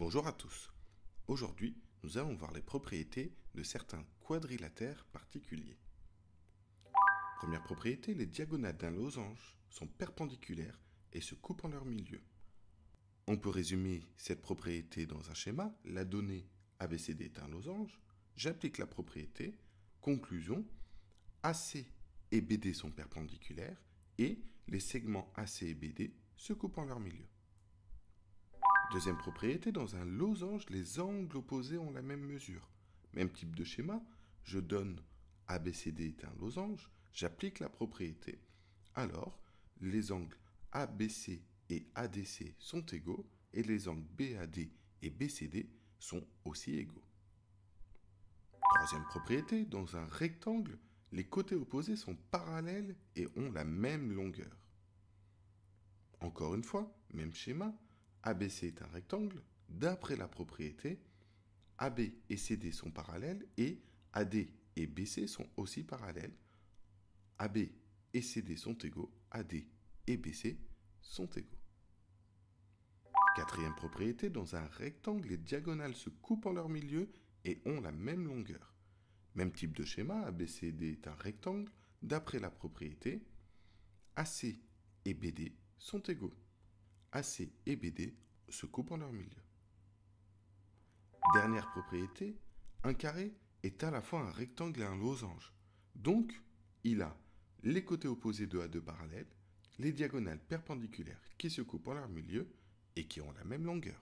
Bonjour à tous. Aujourd'hui, nous allons voir les propriétés de certains quadrilatères particuliers. Première propriété, les diagonales d'un losange sont perpendiculaires et se coupent en leur milieu. On peut résumer cette propriété dans un schéma. La donnée ABCD est un losange. J'applique la propriété. Conclusion, AC et BD sont perpendiculaires et les segments AC et BD se coupent en leur milieu. Deuxième propriété, dans un losange, les angles opposés ont la même mesure. Même type de schéma, je donne ABCD est un losange, j'applique la propriété. Alors, les angles ABC et ADC sont égaux et les angles BAD et BCD sont aussi égaux. Troisième propriété, dans un rectangle, les côtés opposés sont parallèles et ont la même longueur. Encore une fois, même schéma, ABC est un rectangle. D'après la propriété, AB et CD sont parallèles et AD et BC sont aussi parallèles. AB et CD sont égaux, AD et BC sont égaux. Quatrième propriété, dans un rectangle, les diagonales se coupent en leur milieu et ont la même longueur. Même type de schéma, ABCD est un rectangle. D'après la propriété, AC et BD sont égaux. AC et BD se coupent en leur milieu. Dernière propriété, un carré est à la fois un rectangle et un losange. Donc, il a les côtés opposés de A2 parallèles, les diagonales perpendiculaires qui se coupent en leur milieu et qui ont la même longueur.